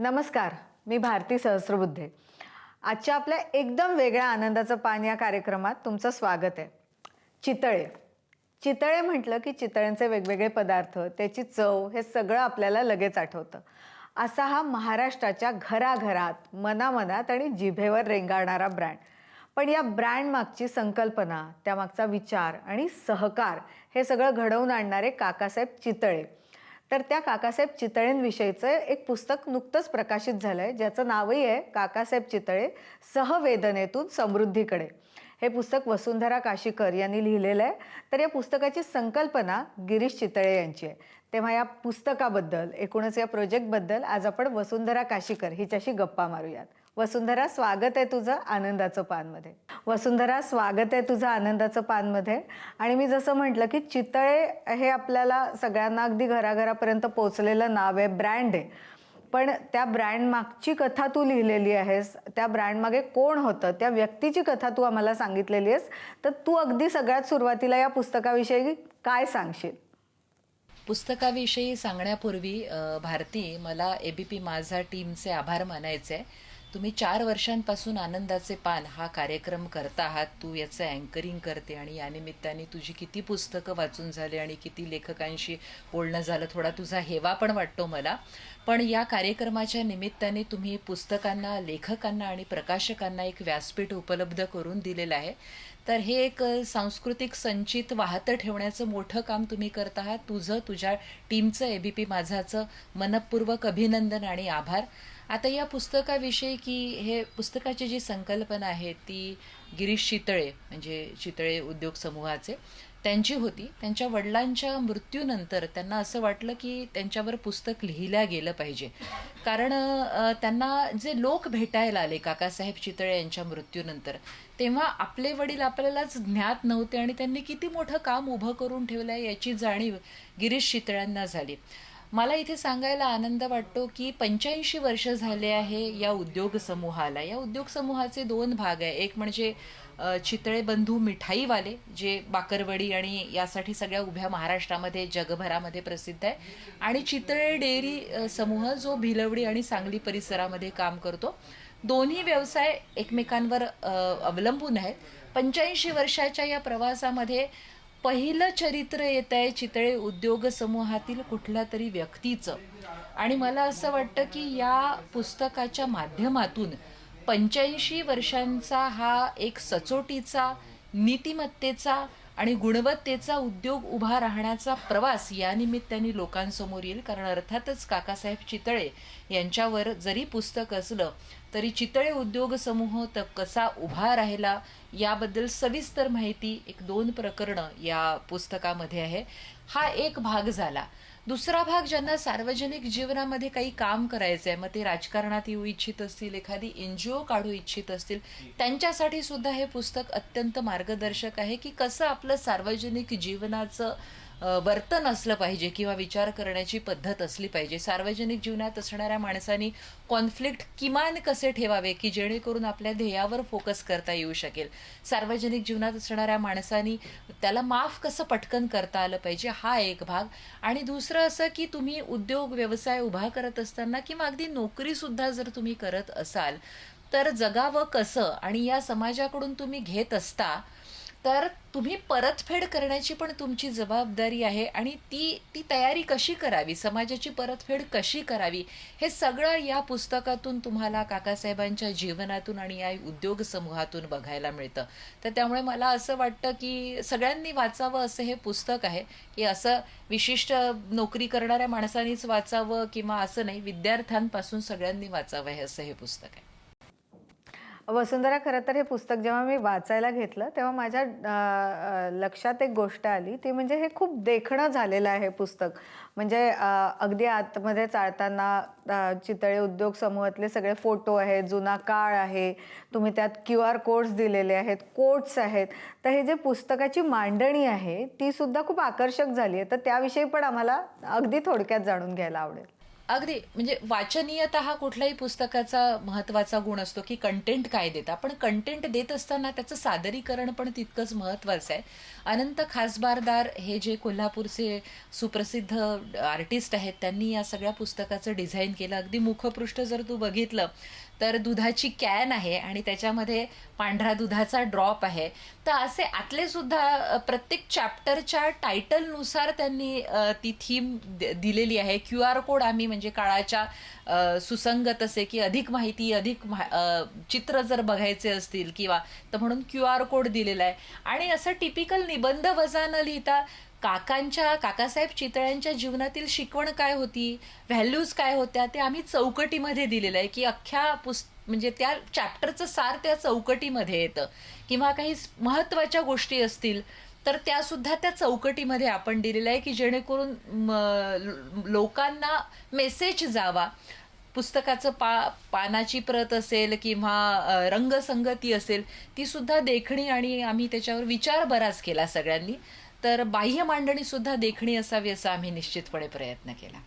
नमस्कार, मी भारती सहस्त्रबुद्धे. आजच्या आपल्या एकदम वेगळ्या आनंदाचं पान या कार्यक्रमात तुमचं स्वागत आहे. चितळे. चितळे म्हटलं की चितळ्यांचे वेगवेगळे पदार्थ, त्याची चव हे सगळं आपल्याला लगेच आठवतं. असा हा महाराष्ट्राच्या घराघरात, मनामनात आणि जिभेवर रेंगाळणारा ब्रँड. पण या ब्रँड मागची संकल्पना, त्यामागचा विचार आणि सहकार हे सगळं घडवून आणणारे काकासाहेब चितळे. तर त्या काकासाहेब चितळेंविषयीचं एक पुस्तक नुकतंच प्रकाशित झालं आहे, ज्याचं नावही आहे काकासाहेब चितळे सहवेदनेतून समृद्धीकडे. हे पुस्तक वसुंधरा काशीकर यांनी लिहिलेलं आहे. तर या पुस्तकाची संकल्पना गिरीश चितळे यांची आहे. तेव्हा या पुस्तकाबद्दल, एकूणच या प्रोजेक्टबद्दल आज आपण वसुंधरा काशीकर हिच्याशी गप्पा मारूयात. वसुंधरा, स्वागत आहे तुझं आनंदाचं पानमध्ये. वसुंधरा, स्वागत आहे तुझं आनंदाचं पानमध्ये. आणि मी जसं म्हटलं की चितळे हे आपल्याला सगळ्यांना अगदी घराघरापर्यंत पोचलेलं नाव आहे, ब्रँड आहे. पण त्या ब्रँड मागची कथा तू लिहिलेली आहेस, त्या ब्रँड मागे कोण होतं, त्या व्यक्तीची कथा तू आम्हाला सांगितलेली आहेस. तर तू अगदी सगळ्यात सुरुवातीला या पुस्तकाविषयी काय सांगशील? पुस्तकाविषयी सांगण्यापूर्वी भारती, मला ABP माझा टीमचे आभार मानायचे आहे. तुम्ही 4 वर्षांपासून आनंदाचे पान हा कार्यक्रम करता आहात. तू याचं अँकरिंग करते आणि या निमित्ताने तुझी किती पुस्तकं वाचून झाले आणि किती लेखकांशी बोलणं झालं, थोडा तुझा हेवा पण वाटतो मला. पण या कार्यक्रमाच्या निमित्ताने तुम्ही पुस्तकांना, लेखकांना आणि प्रकाशकांना एक व्यासपीठ उपलब्ध करून दिलेलं आहे. तर हे एक सांस्कृतिक संचित वाहतं ठेवण्याचं मोठं काम तुम्ही करत आहात. तुझं, तुझ्या टीमचं, ABP माझाचं मनःपूर्वक अभिनंदन आणि आभार. आता या पुस्तकाविषयी की हे पुस्तकाची जी संकल्पना आहे ती गिरीश चितळे, म्हणजे चितळे उद्योग समूहाचे, त्यांची होती. त्यांच्या वडिलांच्या मृत्यूनंतर त्यांना असं वाटलं की त्यांच्यावर पुस्तक लिहिलं गेलं पाहिजे. कारण त्यांना जे लोक भेटायला आले काकासाहेब चितळे यांच्या मृत्यूनंतर, तेव्हा आपले वडील आपल्यालाच ज्ञात नव्हते आणि त्यांनी किती मोठं काम उभं करून ठेवलं आहे याची जाणीव गिरीश चितळ्यांना झाली. मला इथे सांगायला आनंद वाटतो की 85 वर्ष झाले आहे या उद्योग समूहाला. या उद्योग समूहाचे 2 भाग आहे. एक म्हणजे चितळे बंधू मिठाईवाले, जे बाकरवडी आणि यासाठी सगळ्या उभ्या महाराष्ट्रामध्ये, जगभरामध्ये प्रसिद्ध आहे. आणि चितळे डेअरी समूह, जो भिलवडी आणि सांगली परिसरामध्ये काम करतो. दोन्ही व्यवसाय एकमेकांवर अवलंबून आहेत. 85 वर्षाच्या या प्रवासामध्ये पहिलं चरित्र येत आहे चितळे उद्योग समूहातील कुठल्या तरी व्यक्तीचं. आणि मला असं वाटतं की या पुस्तकाच्या माध्यमातून 85 वर्षांचा हा एक सचोटीचा, नीतिमत्तेचा आणि गुणवत्तेचा उद्योग उभा राहण्याचा प्रवास या निमित्ताने लोकांसमोर येईल. कारण अर्थातच काकासाहेब चितळे यांच्यावर जरी पुस्तक असलं तरी चितळे उद्योग समूह तर कसा उभा राहिला याबद्दल सविस्तर माहिती 1-2 प्रकरणं या पुस्तकामध्ये आहे. हा एक भाग झाला. दुसरा भाग, ज्यांना सार्वजनिक जीवनामध्ये काही काम करायचं आहे, मग ते राजकारणात येऊ इच्छित असतील, एखादी NGO काढू इच्छित असतील, त्यांच्यासाठी सुद्धा हे पुस्तक अत्यंत मार्गदर्शक आहे की कसं आपलं सार्वजनिक जीवनाचं वर्तन असलं पाहिजे किंवा विचार करण्याची पद्धत असली पाहिजे. सार्वजनिक जीवनात असणाऱ्या माणसांनी कॉन्फ्लिक्ट किमान कसे ठेवावे की जेणेकरून आपल्या ध्येयावर फोकस करता येऊ शकेल. सार्वजनिक जीवनात असणाऱ्या माणसांनी त्याला माफ कसं पटकन करता आलं पाहिजे, हा एक भाग. आणि दुसरं असं की तुम्ही उद्योग व्यवसाय उभा करत असताना किंवा अगदी नोकरीसुद्धा जर तुम्ही करत असाल तर जगावं कसं, आणि या समाजाकडून तुम्ही घेत असता तर तुम्ही परतफेड करण्याची पण तुमची जबाबदारी आहे. आणि ती तयारी कशी करावी, समाजाची परतफेड कशी करावी, हे सगळं या पुस्तकातून तुम्हाला काकासाहेबांच्या जीवनातून आणि या उद्योग समूहातून बघायला मिळतं. तर त्यामुळे मला असं वाटतं की सगळ्यांनी वाचावं असं हे पुस्तक आहे. की असं विशिष्ट नोकरी करणाऱ्या माणसांनीच वाचावं किंवा असं नाही, विद्यार्थ्यांपासून सगळ्यांनी वाचावं हे असं हे पुस्तक आहे. वसुंधरा, खरं तर हे पुस्तक जेव्हा मी वाचायला घेतलं तेव्हा माझ्या लक्षात एक गोष्ट आली, ती म्हणजे हे खूप देखणं झालेलं आहे पुस्तक. म्हणजे अगदी आतमध्ये चालताना चितळे उद्योग समूहातले सगळे फोटो आहेत, जुना काळ आहे, तुम्ही त्यात QR कोड्स दिलेले आहेत, कोट्स आहेत. तर हे जे पुस्तकाची मांडणी आहे ती सुद्धा खूप आकर्षक झाली आहे. तर त्याविषयी पण आम्हाला अगदी थोडक्यात जाणून घ्यायला आवडेल. अगदी म्हणजे वाचनीयता हा कुठल्याही पुस्तकाचा महत्वाचा गुण असतो की कंटेंट काय देता, पण कंटेंट देत असताना त्याचं सादरीकरण पण तितकंच महत्वाचं आहे. अनंत खासबारदार हे जे कोल्हापूरचे सुप्रसिद्ध आर्टिस्ट आहेत, त्यांनी या सगळ्या पुस्तकाचं डिझाईन केलं. अगदी मुखपृष्ठ जर तू बघितलं तर दुधाची कॅन आहे आणि त्याच्यामध्ये पांढरा दुधाचा ड्रॉप आहे. तर असे आतले सुद्धा प्रत्येक चॅप्टरच्या टायटलनुसार त्यांनी ती थीम दिलेली आहे. QR कोड आम्ही म्हणजे काळाच्या सुसंगत असे की अधिक माहिती अधिक चित्र जर बघायचे असतील किंवा तर म्हणून QR कोड दिलेला आहे. आणि असं टिपिकल निबंध वजा न लिहिता काकासाहेब चितळ्यांच्या जीवनातील शिकवण काय होती, व्हॅल्यूज काय होत्या, ते आम्ही चौकटीमध्ये दिलेलं आहे की अख्ख्या म्हणजे त्या चॅप्टरचं सार त्या चौकटीमध्ये येतं. किंवा काही महत्वाच्या गोष्टी असतील तर त्या सुद्धा त्या चौकटीमध्ये आपण दिलेलं आहे की जेणेकरून लोकांना मेसेज जावा. पुस्तकाचं पानाची प्रत असेल किंवा रंगसंगती असेल ती सुद्धा देखणी, आणि आम्ही त्याच्यावर विचार बराच केला सगळ्यांनी. तर बाह्य मांडणी सुद्धा देखणी असावी असा आम्ही निश्चितपणे प्रयत्न केला.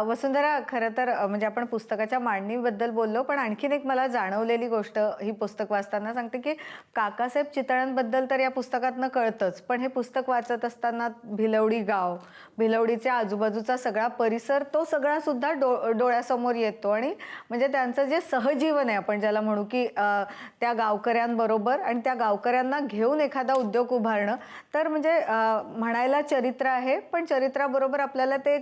वसुंधरा, खरं तर म्हणजे आपण पुस्तकाच्या मांडणीबद्दल बोललो, पण आणखीन एक मला जाणवलेली गोष्ट ही पुस्तक वाचताना सांगते की काकासाहेब चितळ्यांबद्दल तर या पुस्तकातनं कळतंच, पण हे पुस्तक वाचत असताना भिलवडी गाव, भिलवडीच्या आजूबाजूचा सगळा परिसर, तो सगळा सुद्धा डोळ्यासमोर येतो. आणि म्हणजे त्यांचं जे सहजीवन आहे आपण ज्याला म्हणू की त्या गावकऱ्यांबरोबर आणि त्या गावकऱ्यांना घेऊन एखादा उद्योग उभारणं, तर म्हणजे म्हणायला चरित्र आहे, पण चरित्राबरोबर आपल्याला ते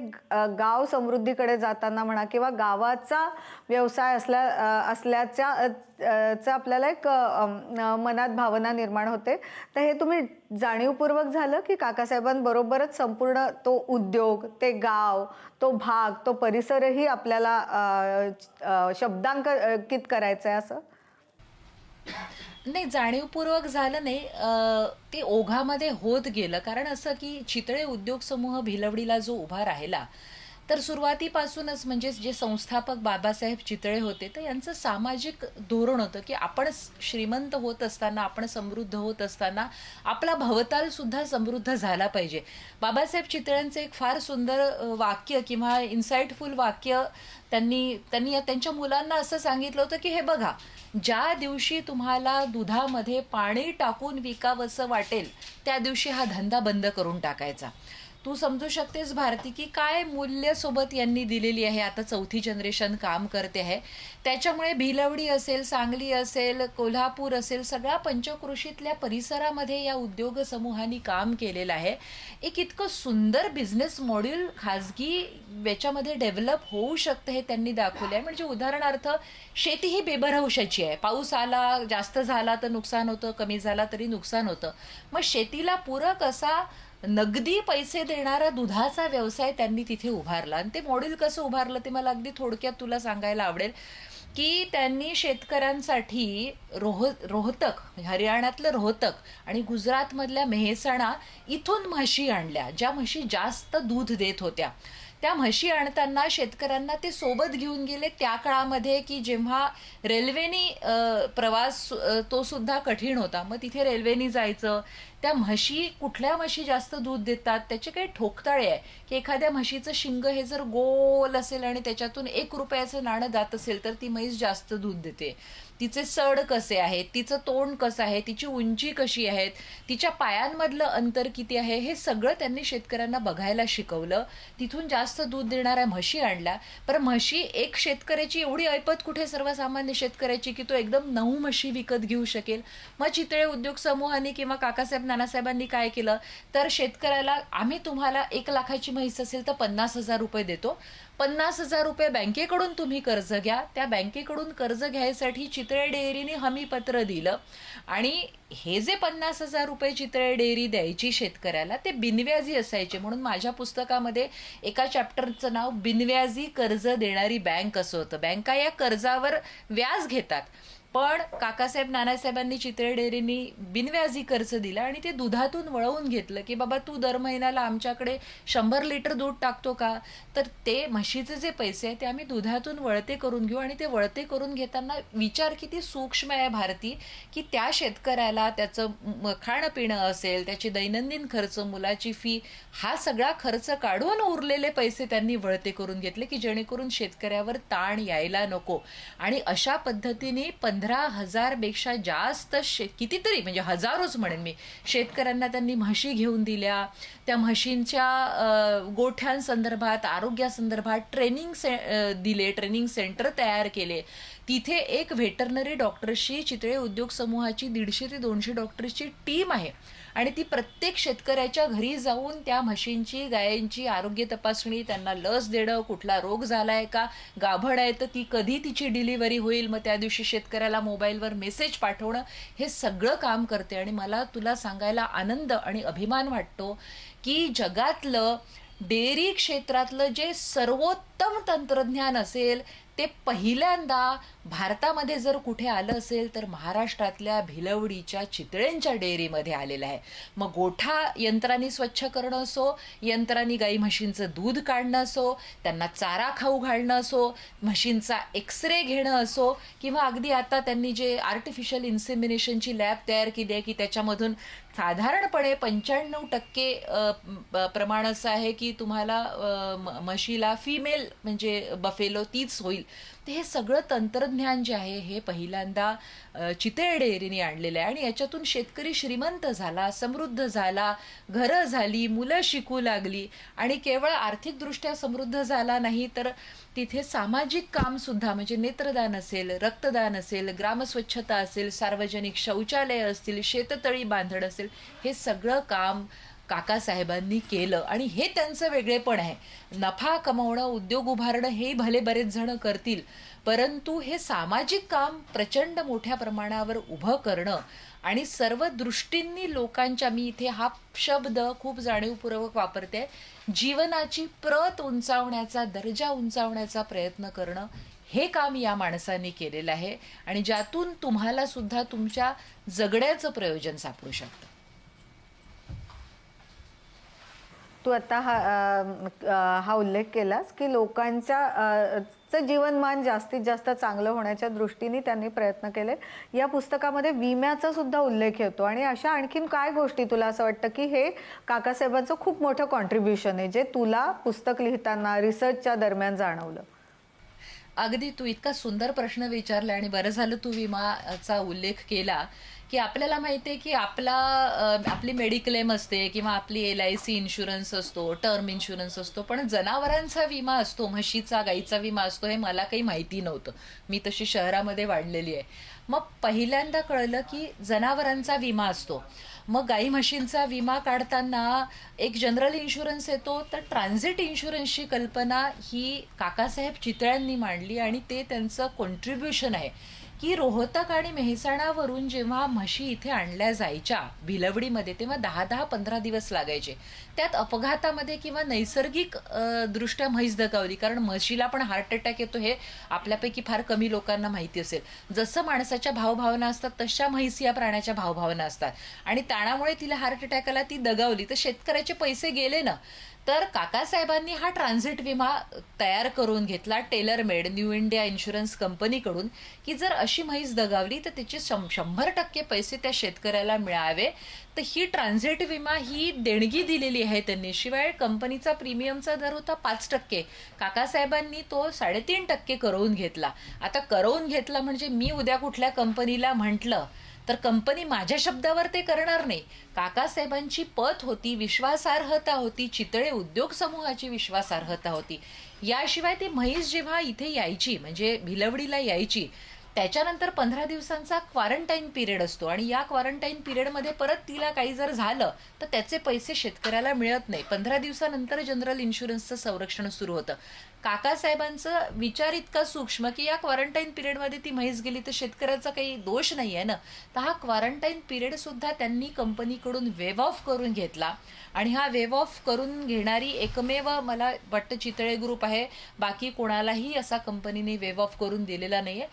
गाव समृद्धीकडे जाताना म्हणा किंवा गावाचा व्यवसाय असल्याच्या आपल्याला एक मनात भावना निर्माण होते. तर हे तुम्ही जाणीवपूर्वक झालं की काकासाहेबांबरोबरच संपूर्ण तो उद्योग, ते गाव, तो भाग, तो परिसरही आपल्याला शब्दांकित करायचं आहे असं? नाही, जाणीवपूर्वक झालं नाही, ते ओघामध्ये होत गेलं. कारण असं की चितळे उद्योग समूह भिलवडीला जो उभा राहिला, तर सुरुवातीपासूनच म्हणजे जे संस्थापक बाबासाहेब चितळे होते तर यांचं सामाजिक धोरण होतं की आपण श्रीमंत होत असताना, आपण समृद्ध होत असताना आपला भवताल सुद्धा समृद्ध झाला पाहिजे. बाबासाहेब चितळ्यांचं एक फार सुंदर वाक्य किंवा इन्साइटफुल वाक्य त्यांनी त्यांच्या मुलांना असं सांगितलं होतं की हे बघा, ज्या दिवशी तुम्हाला दुधामध्ये पाणी टाकून विकावंसं वाटेल त्या दिवशी हा धंदा बंद करून टाकायचा. तू समजू शकतेस भारती की काय मूल्य सोबत यांनी दिलेली आहे. आता 4थी जनरेशन काम करते आहे, त्याच्यामुळे भिलवडी असेल, सांगली असेल, कोल्हापूर असेल, सगळ्या पंचक्रोशीतल्या परिसरामध्ये या उद्योग समूहांनी काम केलेलं आहे. एक इतकं सुंदर बिझनेस मॉडेल खाजगी याच्यामध्ये डेव्हलप होऊ शकतं हे त्यांनी दाखवलं आहे. म्हणजे उदाहरणार्थ शेती ही बेभरवशाची आहे. पाऊस आला, जास्त झाला तर नुकसान होतं, कमी झाला तरी नुकसान होतं. मग शेतीला पूरक असा नगदी पैसे देणारा दुधाचा व्यवसाय त्यांनी तिथे उभारला. आणि ते मॉडेल कसं उभारलं ते मला अगदी थोडक्यात तुला सांगायला आवडेल की त्यांनी शेतकऱ्यांसाठी रोहतक, हरियाणातलं रोहतक आणि गुजरातमधल्या मेहसाणा इथून म्हशी आणल्या, ज्या म्हशी जास्त दूध देत होत्या. त्या म्हशी आणताना शेतकऱ्यांना ते सोबत घेऊन गेले त्या काळामध्ये की जेव्हा रेल्वेनी प्रवास तो सुद्धा कठीण होता. मग तिथे रेल्वेनी जायचं. त्या म्हशी, कुठल्या म्हशी जास्त दूध देतात त्याचे काही ठोकताळे आहे की एखाद्या म्हशीचं शिंग हे जर गोल असेल आणि त्याच्यातून 1 रुपयाचं नाणं जात असेल तर ती म्हैस जास्त दूध देते. तिचे सड कसे आहेत, तिचं तोंड कसं आहे, तिची उंची कशी आहे, तिच्या पायांमधलं अंतर किती आहे, हे सगळं त्यांनी शेतकऱ्यांना बघायला शिकवलं. तिथून जास्त दूध देणाऱ्या म्हशी आणल्या. पण म्हशी एक शेतकऱ्याची एवढी ऐपत कुठे सर्वसामान्य शेतकऱ्याची की तो एकदम 9 म्हशी विकत घेऊ शकेल. मग चितळे उद्योग समूहांनी किंवा काकासाहेब नानासाहेबांनी काय केलं तर शेतकऱ्याला आम्ही तुम्हाला 1 लाखाची म्हैस असेल तर 50,000 रुपये देतो, 50,000 रुपये बँकेकडून तुम्ही कर्ज घ्या. त्या बँकेकडून कर्ज घ्यायसाठी चितळे डेअरीने हमीपत्र दिलं. आणि हे जे 50,000 रुपये चितळे डेअरी द्यायची शेतकऱ्याला ते बिनव्याजी असायचे. म्हणून माझ्या पुस्तकामध्ये एका चॅप्टरचं नाव बिनव्याजी कर्ज देणारी बँक असं होतं. बँका या कर्जावर व्याज घेतात पण काकासाहेब नानासाहेबांनी चितळे डेअरीनी बिनव्याजी कर्ज दिलं आणि ते दुधातून वळवून घेतलं की बाबा तू दर महिन्याला आमच्याकडे 100 लिटर दूध टाकतो का, तर ते म्हशीचे जे पैसे आहे ते आम्ही दुधातून वळते करून घेऊ. आणि ते वळते करून घेताना विचार किती सूक्ष्म आहे भारती, की त्या शेतकऱ्याला त्याचं खाणं पिणं असेल, त्याची दैनंदिन खर्च, मुलाची फी, हा सगळा खर्च काढून उरलेले पैसे त्यांनी वळते करून घेतले की जेणेकरून शेतकऱ्यावर ताण यायला नको. आणि अशा पद्धतीने 15,000 पेक्षा जास्त कितीतरी म्हणजे हजारोच म्हणेन मी शेतकऱ्यांना त्यांनी म्हशी घेऊन दिल्या. त्या म्हशींच्या गोठ्यांसंदर्भात, आरोग्यासंदर्भात दिले, ट्रेनिंग सेंटर तयार केले. तिथे एक व्हेटरनरी डॉक्टरशी चितळे उद्योग समूहाची 150 ते 200 डॉक्टरची टीम आहे आणि ती प्रत्येक शेतकऱ्याच्या घरी जाऊन त्या म्हशींची, गायांची आरोग्य तपासणी, त्यांना लस देणं, कुठला रोग झालाय का, गाभण आहे तर ती कधी तिची डिलिव्हरी होईल, मग त्या दिवशी शेतकऱ्याला मोबाईलवर मेसेज पाठवणं, हे सगळं काम करते. आणि मला तुला सांगायला आनंद आणि अभिमान वाटतो की जगातलं डेअरी क्षेत्रातलं जे सर्वोत्तम तंत्रज्ञान असेल ते पहिल्यांदा भारतामध्ये जर कुठे आलं असेल तर महाराष्ट्रातल्या भिलवडीच्या चितळेंच्या डेअरीमध्ये आलेलं आहे. मग गोठा यंत्रांनी स्वच्छ करणं असो, यंत्रांनी गाई म्हशींचं दूध काढणं असो, त्यांना चारा खाऊ घालणं असो, म्हशींचा एक्सरे घेणं असो, किंवा अगदी आता त्यांनी जे आर्टिफिशियल इन्सेमिनेशनची लॅब तयार केली आहे की त्याच्यामधून साधारणपणे 95% प्रमाण असं आहे की तुम्हाला म्हशीला फिमेल म्हणजे बफेलो तीच होईल. तर हे सगळं तंत्रज्ञान जे आहे हे पहिल्यांदा चितळे डेअरीने आणलेलं आहे आणि याच्यातून शेतकरी श्रीमंत झाला, समृद्ध झाला, घरं झाली, मुलं शिकू लागली. आणि केवळ आर्थिकदृष्ट्या समृद्ध झाला नाही तर तिथे सामाजिक काम सुद्धा म्हणजे नेत्रदान असेल, रक्तदान असेल, ग्रामस्वच्छता असेल, सार्वजनिक शौचालय असतील, शेततळी बांधणं असेल, हे सगळं काम काकासाहेबांनी केलं. आणि हे त्यांचं वेगळेपण आहे. नफा कमवणं, उद्योग उभारणं हे भले बरेच जण करतील, परंतु हे सामाजिक काम प्रचंड मोठ्या प्रमाणावर उभं करणं आणि सर्व दृष्टींनी लोकांच्या, मी इथे हा शब्द खूप जाणीवपूर्वक वापरते, जीवनाची प्रत उंचावण्याचा, दर्जा उंचावण्याचा प्रयत्न करणं, हे काम या माणसांनी केलेलं आहे आणि ज्यातून तुम्हाला सुद्धा तुमच्या जगण्याचं प्रयोजन सापडू शकतं. तू आता हा उल्लेख केलास की लोकांचं जीवनमान जास्तीत जास्त चांगलं होण्याच्या दृष्टीने त्यांनी प्रयत्न केले. या पुस्तकामध्ये विम्याचा सुद्धा उल्लेख येतो आणि अशा आणखीन काय गोष्टी तुला असं वाटतं की हे काकासाहेबांचं खूप मोठं कॉन्ट्रीब्युशन आहे जे तुला पुस्तक लिहिताना, रिसर्चच्या दरम्यान जाणवलं? अगदी तू इतका सुंदर प्रश्न विचारला आणि बरं झालं तू विमाचा उल्लेख केला की आपल्याला माहिती आहे की आपली मेडिक्लेम असते किंवा आपली LIC इन्शुरन्स असतो, टर्म इन्शुरन्स असतो, पण जनावरांचा विमा असतो, म्हशीचा, गाईचा विमा असतो, हे मला काही माहिती नव्हतं. मी तशी शहरामध्ये वाढलेली आहे. मग पहिल्यांदा कळलं की जनावरांचा विमा असतो. मग गाई म्हशींचा विमा काढताना एक जनरल इन्शुरन्स येतो, तर ट्रान्झिट इन्शुरन्सची कल्पना ही काकासाहेब चितळ्यांनी मांडली आणि ते त्यांचं कॉन्ट्रीब्युशन आहे की रोहतक आणि मेहसाणावरून जेव्हा म्हशी इथे आणल्या जायच्या भिलवडीमध्ये तेव्हा 10-15 दिवस लागायचे. त्यात अपघातामध्ये किंवा नैसर्गिक दृष्ट्या म्हैस दगावली, कारण म्हशीला पण हार्ट अटॅक येतो हे आपल्यापैकी फार कमी लोकांना माहिती असेल. जसं माणसाच्या भावभावना असतात तशा म्हैस या प्राण्याच्या भावभावना असतात आणि ताणामुळे तिला हार्ट अटॅक आला, ती दगावली, तर शेतकऱ्याचे पैसे गेले ना. तर काकासाहेबांनी हा ट्रान्झिट विमा तयार करून घेतला tailor made new India insurance कंपनीकडून की जर अशी म्हैस दगावली तर त्याचे 100% पैसे त्या शेतकऱ्याला मिळावे. तर ही ट्रान्झिट विमा ही देणगी दिलेली आहे त्यांनी. शिवाय कंपनीचा प्रीमियमचा दर होता 5%, काकासाहेबांनी तो 3.5% करवून घेतला. आता करवून घेतला म्हणजे मी उद्या कुठल्या कंपनीला म्हटलं तर कंपनी माझ्या शब्दावर ते करणार नाही. काकासाहेबांची पत होती, विश्वासार्हता होती, चितळे उद्योग समूहाची विश्वासार्हता होती. याशिवाय ती म्हैस जेव्हा इथे यायची म्हणजे भिलवडीला यायची त्याच्यानंतर 15 दिवसांचा क्वारंटाईन पिरियड असतो आणि या क्वारंटाईन पिरियडमध्ये परत तिला काही जर झालं तर त्याचे पैसे शेतकऱ्याला मिळत नाही. 15 दिवसानंतर जनरल इन्शुरन्सचं संरक्षण सुरू होतं. काकासाहेबांचा विचार इतका सूक्ष्म की या क्वारंटाईन पिरियडमध्ये ती म्हैस गेली तर शेतकऱ्याचा काही दोष नाही आहे ना. तर हा क्वारंटाईन पिरियड सुद्धा त्यांनी कंपनीकडून वेव ऑफ करून घेतला आणि हा वेव ऑफ करून घेणारी एकमेव मला वाटतं चितळे ग्रुप आहे. बाकी कोणालाही असा कंपनीने वेव ऑफ करून दिलेला नाहीये.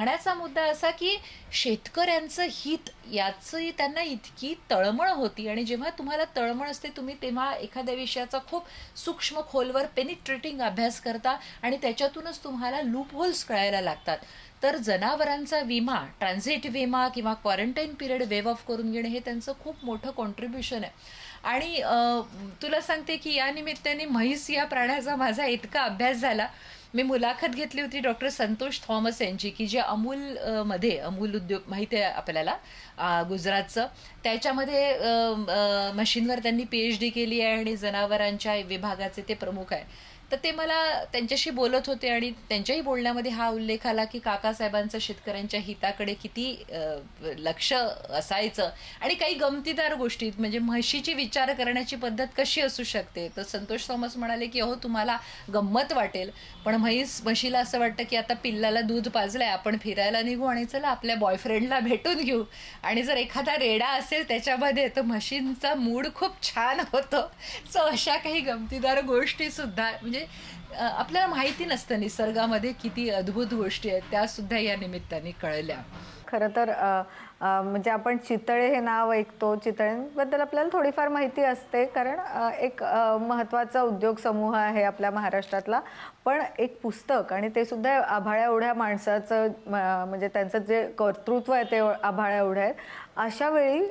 सांगण्याचा मुद्दा असा की शेतकऱ्यांचं हित याची त्यांना इतकी तळमळ होती, आणि जेव्हा तुम्हाला तळमळ असते तुम्ही तेव्हा एखाद्या विषयाचा खूप सूक्ष्म खोलवर पेनिट्रेटिंग अभ्यास करता आणि त्याच्यातूनच तुम्हाला लूप होल्स कळायला लागतात. तर जनावरांचा विमा, ट्रान्झिट विमा किंवा क्वारंटाईन पिरियड वेव ऑफ करून घेणे हे त्यांचं खूप मोठं कॉन्ट्रीब्युशन आहे. आणि तुला सांगते की या निमित्ताने म्हैस या प्राण्याचा माझा इतका अभ्यास झाला. मी मुलाखत घेतली होती डॉक्टर संतोष थॉमस यांची, की जे मध्ये अमूल उद्योग माहिती आहे आपल्याला, गुजरातचं, त्याच्यामध्ये मशीनवर त्यांनी PhD केली आहे आणि जनावरांच्या विभागाचे ते प्रमुख आहे. तर ते मला त्यांच्याशी बोलत होते आणि त्यांच्याही बोलण्यामध्ये हा उल्लेख आला की काकासाहेबांचं शेतकऱ्यांच्या हिताकडे किती लक्ष असायचं, आणि काही गमतीदार गोष्टी म्हणजे म्हशीची विचार करण्याची पद्धत कशी असू शकते. तर संतोष थॉमस म्हणाले की अहो तुम्हाला गंमत वाटेल, पण म्हशीला असं वाटतं की आता पिल्लाला दूध पाजलंय, आपण फिरायला निघू आणि चला आपल्या बॉयफ्रेंडला भेटून घेऊ, आणि जर एखादा रेडा असेल त्याच्यामध्ये तर म्हशींचा मूड खूप छान होतो. सो अशा काही गमतीदार गोष्टी सुद्धा म्हणजे आपल्याला माहिती नसतं निसर्गामध्ये किती अद्भुत गोष्टी आहेत, त्या सुद्धा या निमित्ताने कळल्या. खरं तर म्हणजे आपण चितळे हे नाव ऐकतो, चितळ्यांबद्दल आपल्याला थोडीफार माहिती असते, कारण एक महत्त्वाचा उद्योग समूह आहे आपल्या महाराष्ट्रातला. पण एक पुस्तक, आणि ते सुद्धा आभाळ्या एवढ्या माणसाचं, म्हणजे त्यांचं जे कर्तृत्व आहे ते आभाळ्या एवढं आहे. अशा वेळी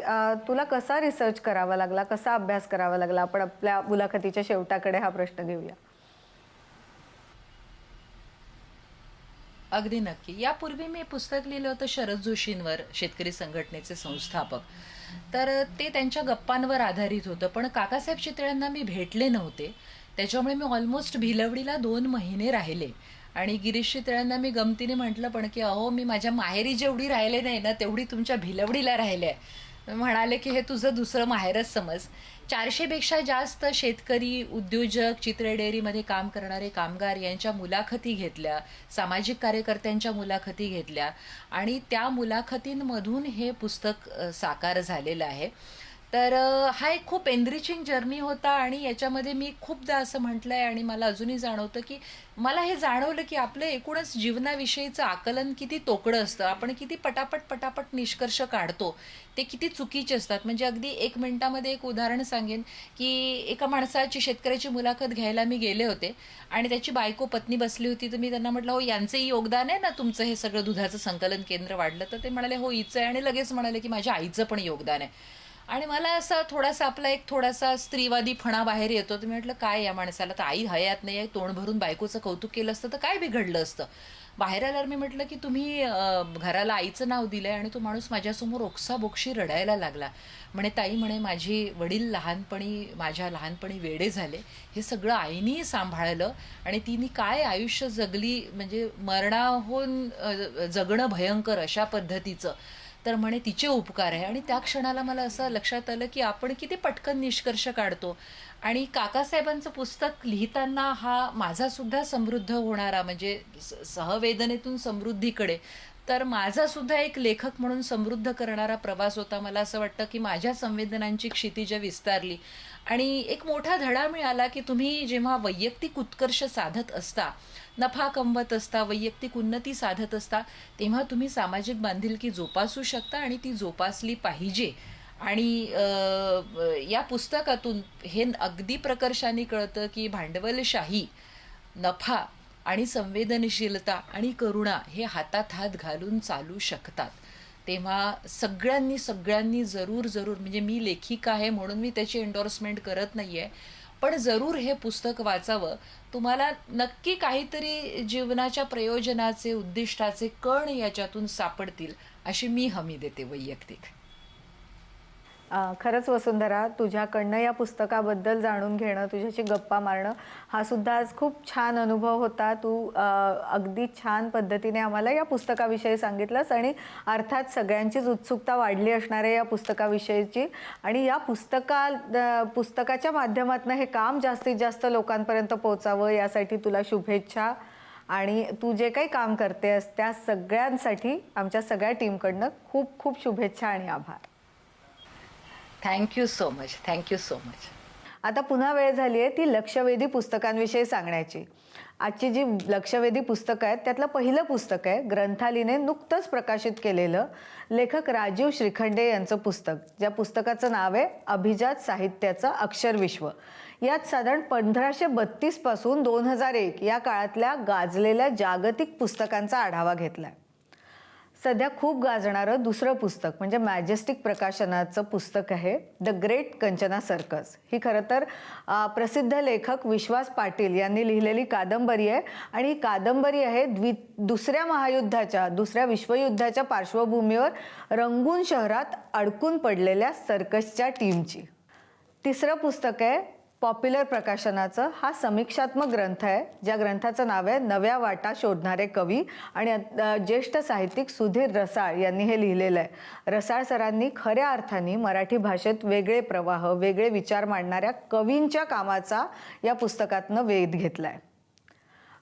तुला कसा रिसर्च करावा लागला, कसा अभ्यास करावा लागला? आपण आपल्या मुलाखतीच्या शेवटाकडे हा प्रश्न घेऊया. अगदी नक्की. यापूर्वी मी पुस्तक लिहिलं होतं शरद जोशींवर, शेतकरी संघटनेचे संस्थापक. तर ते त्यांच्या गप्पांवर आधारित होतं, पण काकासाहेब चितळ्यांना मी भेटले नव्हते. त्याच्यामुळे मी ऑलमोस्ट भिलवडीला 2 महिने राहिले. आणि गिरीश चितळ्यांना मी गमतीने म्हटलं पण की अहो मी माझ्या माहेरी जेवढी राहिले नाही ना तेवढी तुमच्या भिलवडीला राहिले आहे. म्हणाले की हे तुझं दुसरं माहेरच समज. 400 पेक्षा जास्त शेतकरी, उद्योजक, चितळे डेअरीमध्ये काम करणारे कामगार यांच्या मुलाखती घेतल्या, सामाजिक कार्यकर्त्यांच्या मुलाखती घेतल्या, आणि त्या मुलाखतींमधून हे पुस्तक साकार झालेलं आहे. तर हा एक खूप एनरिचिंग जर्नी होता, आणि याच्यामध्ये मी खूपदा असं म्हटलंय आणि मला अजूनही जाणवतं की मला हे जाणवलं की आपलं एकूणच जीवनाविषयीचं आकलन किती तोकडं असतं. आपण किती पटापट निष्कर्ष काढतो ते किती चुकीचे असतात. म्हणजे अगदी 1 मिनिटामध्ये एक उदाहरण सांगेन की एका माणसाची, शेतकऱ्याची मुलाखत घ्यायला मी गेले होते आणि त्याची बायको पत्नी बसली होती. तर मी त्यांना म्हटलं हो यांचंही योगदान आहे ना तुमचं हे सगळं दुधाचं संकलन केंद्र वाढलं? तर ते म्हणाले हो हिचं आहे, आणि लगेच म्हणाले की माझ्या आईचं पण योगदान आहे. आणि मला असं थोडासा आपला एक थोडासा स्त्रीवादी फणा बाहेर येतो. तर मी म्हटलं काय या माणसाला, तर आई हयात नाही आहे, तोंड भरून बायकोचं कौतुक केलं असतं तर काय बिघडलं असतं. बाहेर आल्यावर मी म्हटलं की तुम्ही घराला आईचं नाव दिलंय, आणि तो माणूस माझ्यासमोर ओक्साबोक्षी रडायला लागला. म्हणे ताई, म्हणे माझी वडील माझ्या लहानपणी वेडे झाले, हे सगळं आईनी सांभाळलं, आणि तिने काय आयुष्य जगली, म्हणजे मरणाहून जगणं भयंकर अशा पद्धतीचं. तर म्हणे तिचे उपकार आहे. आणि त्या क्षणाला मला असं लक्षात आलं की आपण किती पटकन निष्कर्ष काढतो. आणि काकासाहेबांचं पुस्तक लिहिताना हा माझा सुद्धा समृद्ध होणारा, म्हणजे सहवेदनेतून समृद्धीकडे, तर माझा सुद्धा एक लेखक म्हणून समृद्ध करणारा प्रवास होता. मला असं वाटतं की माझ्या संवेदनांची क्षितिज विस्तारली, आणि एक मोठा धडा मिळाला की तुम्ही जेव्हा वैयक्तिक उत्कर्ष साधत असता, नफा कमवत असता, वैयक्तिक उन्नती साधत असता, तेव्हा तुम्ही सामाजिक बांधिलकी जोपासू शकता, आणि ती जोपासली पाहिजे. आणि या पुस्तकातून हे अगदी प्रकर्षाने कळतं की भांडवलशाही, नफा आणि संवेदनशीलता आणि करुणा हे हातात हात घालून चालू शकतात. तेव्हा सगळ्यांनी जरूर म्हणजे मी लेखिका आहे म्हणून मी त्याची एन्डोर्समेंट करत नाही आहे, पण जरूर हे पुस्तक वाचावं. तुम्हाला नक्की काहीतरी जीवनाच्या प्रयोजनाचे, उद्दिष्टाचे कण याच्यातून सापडतील अशी मी हमी देते वैयक्तिक. खरंच वसुंधरा, तुझ्याकडनं या पुस्तकाबद्दल जाणून घेणं, तुझ्याशी गप्पा मारणं, हा सुद्धा आज खूप छान अनुभव होता. तू अगदी छान पद्धतीने आम्हाला या पुस्तकाविषयी सांगितलंस, आणि अर्थात सगळ्यांचीच उत्सुकता वाढली असणार आहे या पुस्तकाविषयीची. आणि या पुस्तकाच्या माध्यमातून हे काम जास्तीत जास्त लोकांपर्यंत पोहोचावं यासाठी तुला शुभेच्छा. आणि तू जे काही काम करतेस त्या सगळ्यांसाठी आमच्या सगळ्या टीमकडनं खूप खूप शुभेच्छा आणि आभार. Thank you so much. आता पुन्हा वेळ झाली आहे ती लक्षवेधी पुस्तकांविषयी सांगण्याची. आजची जी लक्षवेधी पुस्तकं आहेत त्यातलं पहिलं पुस्तक आहे ग्रंथालीने नुकतंच प्रकाशित केलेलं लेखक राजीव श्रीखंडे यांचं पुस्तक, ज्या पुस्तकाचं नाव आहे अभिजात साहित्याचं अक्षरविश्व. यात साधारण 1532 पासून 2001 या काळातल्या गाजलेल्या जागतिक पुस्तकांचा आढावा घेतलाय. सध्या खूप गाजणारं दुसरं पुस्तक म्हणजे मॅजेस्टिक प्रकाशनाचं पुस्तक आहे द ग्रेट कंचना सर्कस. ही खरं तर प्रसिद्ध लेखक विश्वास पाटील यांनी लिहिलेली कादंबरी आहे आणि ही कादंबरी आहे दुसऱ्या विश्वयुद्धाच्या पार्श्वभूमीवर रंगून शहरात अडकून पडलेल्या सर्कसच्या टीमची. तिसरं पुस्तक आहे पॉप्युलर प्रकाशनाचं. हा समीक्षात्मक ग्रंथ आहे ज्या ग्रंथाचं नाव आहे नव्या वाटा शोधणारे कवी आणि ज्येष्ठ साहित्यिक सुधीर रसाळ यांनी हे लिहिलेलं आहे. रसाळ सरांनी खऱ्या अर्थाने मराठी भाषेत वेगळे प्रवाह, वेगळे विचार मांडणाऱ्या कवींच्या कामाचा या पुस्तकातनं वेध घेतलाय.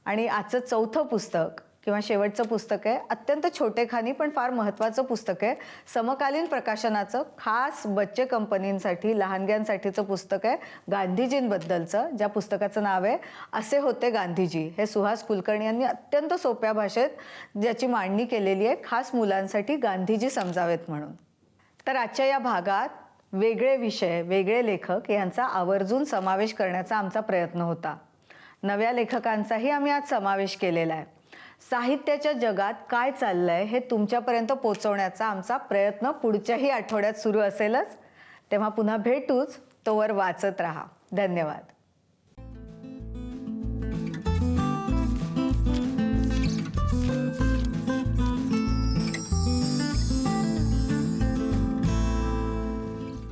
आणि आजचं चौथं पुस्तक किंवा शेवटचं पुस्तक आहे अत्यंत छोटेखानी पण फार महत्त्वाचं पुस्तक आहे. समकालीन प्रकाशनाचं खास बच्चे कंपनींसाठी लहानग्यांसाठीचं पुस्तक आहे गांधीजींबद्दलचं, ज्या पुस्तकाचं नाव आहे असे होते गांधीजी. हे सुहास कुलकर्णी यांनी अत्यंत सोप्या भाषेत ज्याची मांडणी केलेली आहे खास मुलांसाठी गांधीजी समजावेत म्हणून. तर आजच्या या भागात वेगळे विषय, वेगळे लेखक यांचा आवर्जून समावेश करण्याचा आमचा प्रयत्न होता. नव्या लेखकांचाही आम्ही आज समावेश केलेला आहे. साहित्याच्या जगात काय चाललंय हे तुमच्यापर्यंत पोहोचवण्याचा आमचा प्रयत्न पुढच्याही आठवड्यात सुरू असेलच. तेव्हा पुन्हा भेटूच. तोवर वाचत राहा. धन्यवाद.